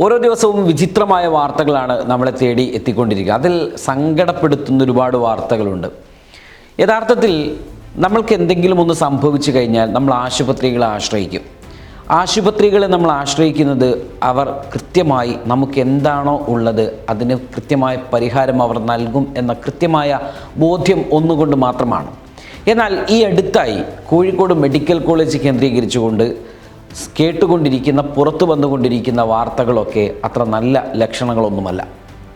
ഓരോ ദിവസവും വിചിത്രമായ വാർത്തകളാണ് നമ്മളെ തേടി എത്തിക്കൊണ്ടിരിക്കുക. അതിൽ സങ്കടപ്പെടുത്തുന്ന ഒരുപാട് വാർത്തകളുണ്ട്. യഥാർത്ഥത്തിൽ നമ്മൾക്ക് എന്തെങ്കിലും ഒന്ന് സംഭവിച്ചു കഴിഞ്ഞാൽ നമ്മൾ ആശുപത്രികളെ ആശ്രയിക്കും. ആശുപത്രികളെ നമ്മൾ ആശ്രയിക്കുന്നത് അവർ കൃത്യമായി നമുക്ക് എന്താണോ ഉള്ളത് അതിന് കൃത്യമായ പരിഹാരം അവർ നൽകും എന്ന കൃത്യമായ ബോധ്യം ഒന്നുകൊണ്ട് മാത്രമാണ്. എന്നാൽ ഈ അടുത്തായി കോഴിക്കോട് മെഡിക്കൽ കോളേജ് കേന്ദ്രീകരിച്ചുകൊണ്ട് കേട്ടുകൊണ്ടിരിക്കുന്ന പുറത്തു വന്നുകൊണ്ടിരിക്കുന്ന വാർത്തകളൊക്കെ അത്ര നല്ല ലക്ഷണങ്ങളൊന്നുമല്ല.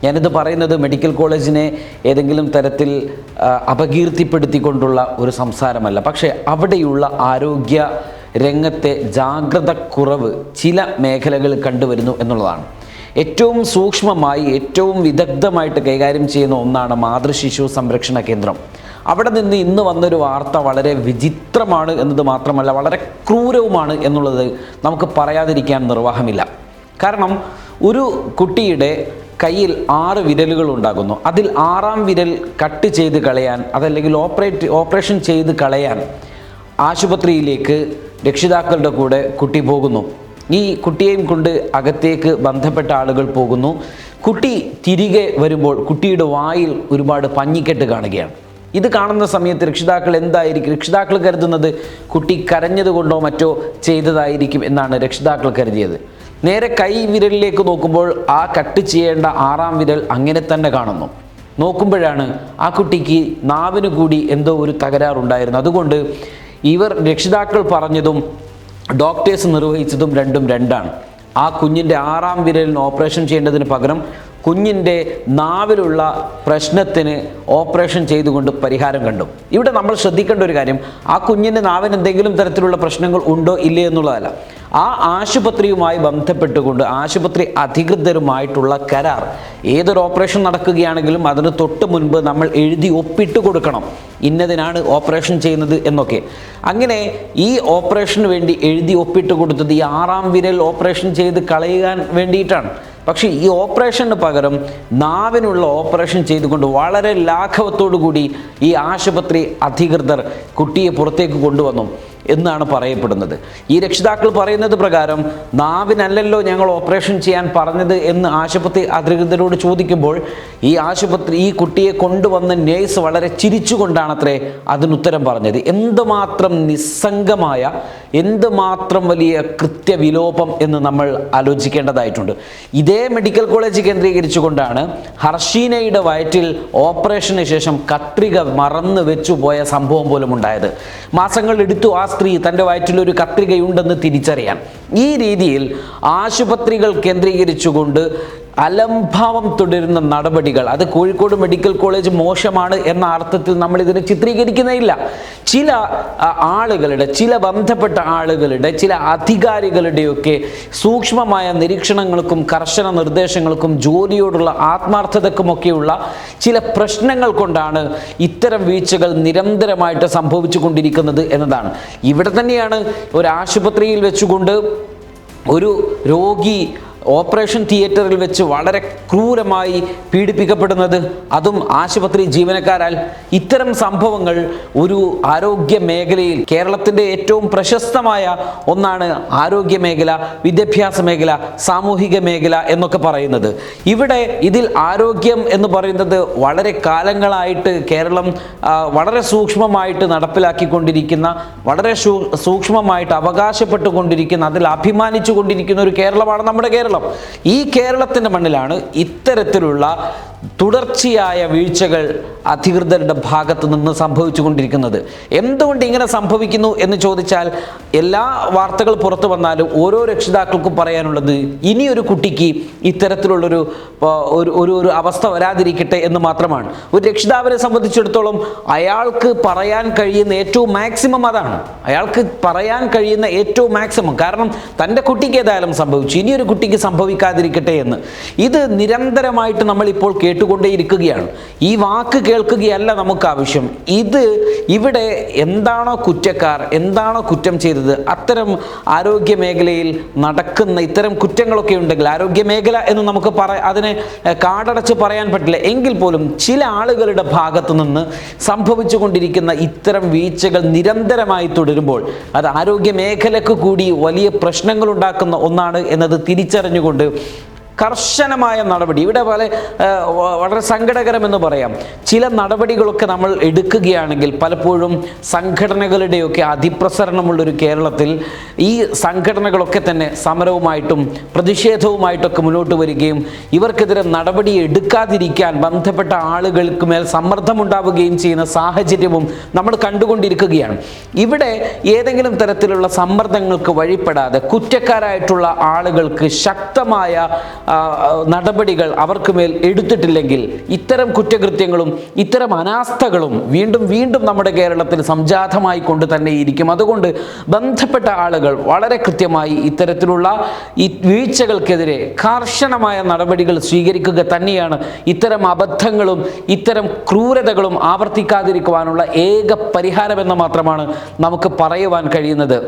ഞാനിത് പറയുന്നത് മെഡിക്കൽ കോളേജിനെ ഏതെങ്കിലും തരത്തിൽ അപകീർത്തിപ്പെടുത്തിക്കൊണ്ടുള്ള ഒരു സംസാരമല്ല. പക്ഷേ അവിടെയുള്ള ആരോഗ്യ രംഗത്തെ ജാഗ്രത കുറവ് ചില മേഖലകളിൽ കണ്ടുവരുന്നു എന്നുള്ളതാണ്. ഏറ്റവും സൂക്ഷ്മമായി ഏറ്റവും വിദഗ്ധമായിട്ട് കൈകാര്യം ചെയ്യുന്ന ഒന്നാണ് മാതൃശിശു സംരക്ഷണ കേന്ദ്രം. അവിടെ നിന്ന് ഇന്ന് വന്നൊരു വാർത്ത വളരെ വിചിത്രമാണ് എന്നത് മാത്രമല്ല വളരെ ക്രൂരവുമാണ് എന്നുള്ളത് നമുക്ക് പറയാതിരിക്കാൻ നിർവാഹമില്ല. കാരണം ഒരു കുട്ടിയുടെ കയ്യിൽ 6 വിരലുകൾ ഉണ്ടാകുന്നു. അതിൽ 6ാം വിരൽ കട്ട് ചെയ്ത് കളയാൻ അതല്ലെങ്കിൽ ഓപ്പറേഷൻ ചെയ്ത് കളയാൻ ആശുപത്രിയിലേക്ക് രക്ഷിതാക്കളുടെ കൂടെ കുട്ടി പോകുന്നു. ഈ കുട്ടിയെയും കൊണ്ട് അകത്തേക്ക് ബന്ധപ്പെട്ട ആളുകൾ പോകുന്നു. കുട്ടി തിരികെ വരുമ്പോൾ കുട്ടിയുടെ വായിൽ ഒരുപാട് പഞ്ഞിക്കെട്ട് കാണുകയാണ്. ഇത് കാണുന്ന സമയത്ത് രക്ഷിതാക്കൾ കരുതുന്നത് കുട്ടി കരഞ്ഞതുകൊണ്ടോ മറ്റോ ചെയ്തതായിരിക്കും എന്നാണ് രക്ഷിതാക്കൾ കരുതിയത്. നേരെ കൈ വിരലിലേക്ക് നോക്കുമ്പോൾ ആ കട്ട് ചെയ്യേണ്ട 6ാം വിരൽ അങ്ങനെ തന്നെ കാണുന്നു. നോക്കുമ്പോഴാണ് ആ കുട്ടിക്ക് നാവിന് കൂടി എന്തോ ഒരു തകരാറുണ്ടായിരുന്നു. അതുകൊണ്ട് രക്ഷിതാക്കൾ പറഞ്ഞതും ഡോക്ടേഴ്സ് നിർവഹിച്ചതും രണ്ടും രണ്ടാണ്. ആ കുഞ്ഞിൻ്റെ 6ാം വിരലിന് ഓപ്പറേഷൻ ചെയ്യേണ്ടതിന് പകരം കുഞ്ഞിൻ്റെ നാവിലുള്ള പ്രശ്നത്തിന് ഓപ്പറേഷൻ ചെയ്തുകൊണ്ട് പരിഹാരം കണ്ടു. ഇവിടെ നമ്മൾ ശ്രദ്ധിക്കേണ്ട ഒരു കാര്യം, ആ കുഞ്ഞിൻ്റെ നാവിന് എന്തെങ്കിലും തരത്തിലുള്ള പ്രശ്നങ്ങൾ ഉണ്ടോ ഇല്ലേ എന്നുള്ളതല്ല. ആ ആശുപത്രിയുമായി ബന്ധപ്പെട്ടുകൊണ്ട് ആശുപത്രി അധികൃതരുമായിട്ടുള്ള കരാർ, ഏതൊരു ഓപ്പറേഷൻ നടക്കുകയാണെങ്കിലും അതിന് തൊട്ട് മുൻപ് നമ്മൾ എഴുതി ഒപ്പിട്ട് കൊടുക്കണം, ഇന്നതിനാണ് ഓപ്പറേഷൻ ചെയ്യുന്നത് എന്നൊക്കെ. അങ്ങനെ ഈ ഓപ്പറേഷന് വേണ്ടി എഴുതി ഒപ്പിട്ട് കൊടുത്തത് ഈ 6ാം വിരൽ ഓപ്പറേഷൻ ചെയ്ത് കളയാൻ വേണ്ടിയിട്ടാണ്. പക്ഷേ ഈ ഓപ്പറേഷന് പകരം നാവിനുള്ള ഓപ്പറേഷൻ ചെയ്തുകൊണ്ട് വളരെ ലാഘവത്തോടു കൂടി ഈ ആശുപത്രി അധികൃതർ കുട്ടിയെ പുറത്തേക്ക് കൊണ്ടുവന്നു എന്നാണ് പറയപ്പെടുന്നത്. ഈ രക്ഷിതാക്കൾ പറയുന്നത് പ്രകാരം നാവിനല്ലല്ലോ ഞങ്ങൾ ഓപ്പറേഷൻ ചെയ്യാൻ പറഞ്ഞത് എന്ന് ആശുപത്രി അധികൃതരോട് ചോദിക്കുമ്പോൾ ഈ കുട്ടിയെ കൊണ്ടുവന്ന നേഴ്സ് വളരെ ചിരിച്ചുകൊണ്ടാണത്രേ അതിനുത്തരം പറഞ്ഞത്. എന്തുമാത്രം നിസ്സംഗമായ, എന്തുമാത്രം വലിയ കൃത്യവിലോപം എന്ന് നമ്മൾ ആലോചിക്കേണ്ടതായിട്ടുണ്ട്. ഇതേ മെഡിക്കൽ കോളേജ് കേന്ദ്രീകരിച്ചുകൊണ്ടാണ് ഹർഷീനയുടെ വയറ്റിൽ ഓപ്പറേഷന് ശേഷം കത്രിക മറന്നു വെച്ചു പോയ സംഭവം പോലും ഉണ്ടായത്. മാസങ്ങൾ എടുത്തു ആ സ്ത്രീ തൻ്റെ വയറ്റിലൊരു കത്രികയുണ്ടെന്ന് തിരിച്ചറിയാൻ. ഈ രീതിയിൽ ആശുപത്രികൾ കേന്ദ്രീകരിച്ചുകൊണ്ട് അലംഭാവം തുടരുന്ന നടപടികൾ, അത് കോഴിക്കോട് മെഡിക്കൽ കോളേജ് മോശമാണ് എന്ന അർത്ഥത്തിൽ നമ്മൾ ഇതിനെ ചിത്രീകരിക്കുന്നില്ല. ചില ആളുകളുടെ, ചില ബന്ധപ്പെട്ട ആളുകളുടെ, ചില അധികാരികളുടെയൊക്കെ സൂക്ഷ്മമായ നിരീക്ഷണങ്ങൾക്കും കർശന നിർദ്ദേശങ്ങൾക്കും ജോലിയോടുള്ള ആത്മാർത്ഥതക്കുമൊക്കെയുള്ള ചില പ്രശ്നങ്ങൾ കൊണ്ടാണ് ഇത്തരം വീഴ്ചകൾ നിരന്തരമായിട്ട് സംഭവിച്ചു കൊണ്ടിരിക്കുന്നത് എന്നതാണ്. ഇവിടെ തന്നെയാണ് ഒരു ആശുപത്രിയിൽ വെച്ചുകൊണ്ട് ഒരു രോഗി ഓപ്പറേഷൻ തിയേറ്ററിൽ വെച്ച് വളരെ ക്രൂരമായി പീഡിപ്പിക്കപ്പെടുന്നത്, അതും ആശുപത്രി ജീവനക്കാരാൽ. ഇത്തരം സംഭവങ്ങൾ ഒരു ആരോഗ്യ മേഖലയിൽ, കേരളത്തിൻ്റെ ഏറ്റവും പ്രശസ്തമായ ഒന്നാണ് ആരോഗ്യ മേഖല, വിദ്യാഭ്യാസ മേഖല, സാമൂഹിക മേഖല എന്നൊക്കെ പറയുന്നത്. ഇവിടെ ഇതിൽ ആരോഗ്യം എന്ന് പറയുന്നത് വളരെ കാലങ്ങളായിട്ട് കേരളം വളരെ സൂക്ഷ്മമായിട്ട് നടപ്പിലാക്കിക്കൊണ്ടിരിക്കുന്ന, വളരെ സൂക്ഷ്മമായിട്ട് അവകാശപ്പെട്ടുകൊണ്ടിരിക്കുന്ന, അതിൽ അഭിമാനിച്ചു കൊണ്ടിരിക്കുന്ന ഒരു കേരളമാണ് നമ്മുടെ കേരളം. ഈ കേരളത്തിൻ്റെ മണ്ണിലാണ് ഇത്തരത്തിലുള്ള തുടർച്ചയായ വീഴ്ചകൾ അധികൃതരുടെ ഭാഗത്ത് നിന്ന് സംഭവിച്ചു കൊണ്ടിരിക്കുന്നത്. എന്തുകൊണ്ട് ഇങ്ങനെ സംഭവിക്കുന്നു എന്ന് ചോദിച്ചാൽ, എല്ലാ വാർത്തകൾ പുറത്തു വന്നാലും ഓരോ രക്ഷിതാക്കൾക്കും പറയാനുള്ളത് ഇനിയൊരു കുട്ടിക്ക് ഇത്തരത്തിലുള്ളൊരു ഒരു അവസ്ഥ വരാതിരിക്കട്ടെ എന്ന് മാത്രമാണ്. ഒരു രക്ഷിതാവിനെ സംബന്ധിച്ചിടത്തോളം അയാൾക്ക് പറയാൻ കഴിയുന്ന ഏറ്റവും മാക്സിമം അതാണ്. അയാൾക്ക് പറയാൻ കഴിയുന്ന ഏറ്റവും മാക്സിമം, കാരണം തൻ്റെ കുട്ടിക്ക് ഏതായാലും സംഭവിച്ചു, ഇനിയൊരു കുട്ടിക്ക് സംഭവിക്കാതിരിക്കട്ടെ എന്ന്. ഇത് നിരന്തരമായിട്ട് നമ്മളിപ്പോൾ കേട്ടുകൊണ്ടേയിരിക്കുകയാണ്. ഈ വാക്ക് കേൾക്കുകയല്ല നമുക്ക് ആവശ്യം. ഇവിടെ എന്താണോ കുറ്റക്കാർ, എന്താണോ കുറ്റം ചെയ്തത്, അത്തരം ആരോഗ്യ മേഖലയിൽ നടക്കുന്ന ഇത്തരം കുറ്റങ്ങളൊക്കെ ഉണ്ടെങ്കിൽ, ആരോഗ്യ മേഖല എന്ന് നമുക്ക് അതിനെ കാടടച്ച് പറയാൻ പറ്റില്ല എങ്കിൽ പോലും ചില ആളുകളുടെ ഭാഗത്തു നിന്ന് സംഭവിച്ചു കൊണ്ടിരിക്കുന്ന ഇത്തരം വീഴ്ചകൾ നിരന്തരമായി തുടരുമ്പോൾ അത് ആരോഗ്യ മേഖലക്ക് കൂടി വലിയ പ്രശ്നങ്ങൾ ഉണ്ടാക്കുന്ന ഒന്നാണ് എന്നത് തിരിച്ചറിഞ്ഞുകൊണ്ട് കർശനമായ നടപടി. ഇവിടെ വളരെ സങ്കടകരമെന്ന് പറയാം, ചില നടപടികളൊക്കെ നമ്മൾ എടുക്കുകയാണെങ്കിൽ പലപ്പോഴും സംഘടനകളുടെയൊക്കെ അതിപ്രസരണമുള്ളൊരു കേരളത്തിൽ ഈ സംഘടനകളൊക്കെ തന്നെ സമരവുമായിട്ടും പ്രതിഷേധവുമായിട്ടൊക്കെ മുന്നോട്ട് വരികയും ഇവർക്കെതിരെ നടപടി എടുക്കാതിരിക്കാൻ ബന്ധപ്പെട്ട ആളുകൾക്ക് മേൽ സമ്മർദ്ദമുണ്ടാവുകയും ചെയ്യുന്ന സാഹചര്യവും നമ്മൾ കണ്ടുകൊണ്ടിരിക്കുകയാണ്. ഇവിടെ ഏതെങ്കിലും തരത്തിലുള്ള സമ്മർദ്ദങ്ങൾക്ക് വഴിപ്പെടാതെ കുറ്റക്കാരായിട്ടുള്ള ആളുകൾക്ക് ശക്തമായ നടപടികൾ അവർക്ക് മേൽ എടുത്തിട്ടില്ലെങ്കിൽ ഇത്തരം കുറ്റകൃത്യങ്ങളും ഇത്തരം അനാസ്ഥകളും വീണ്ടും വീണ്ടും നമ്മുടെ കേരളത്തിൽ സംജാതമായി കൊണ്ട് തന്നെ ഇരിക്കും. അതുകൊണ്ട് ബന്ധപ്പെട്ട ആളുകൾ വളരെ കൃത്യമായി ഇത്തരത്തിലുള്ള ഈ വീഴ്ചകൾക്കെതിരെ കർശനമായ നടപടികൾ സ്വീകരിക്കുക തന്നെയാണ് ഇത്തരം അബദ്ധങ്ങളും ഇത്തരം ക്രൂരതകളും ആവർത്തിക്കാതിരിക്കുവാനുള്ള ഏക പരിഹാരമെന്ന് മാത്രമാണ് നമുക്ക് പറയുവാൻ കഴിയുന്നത്.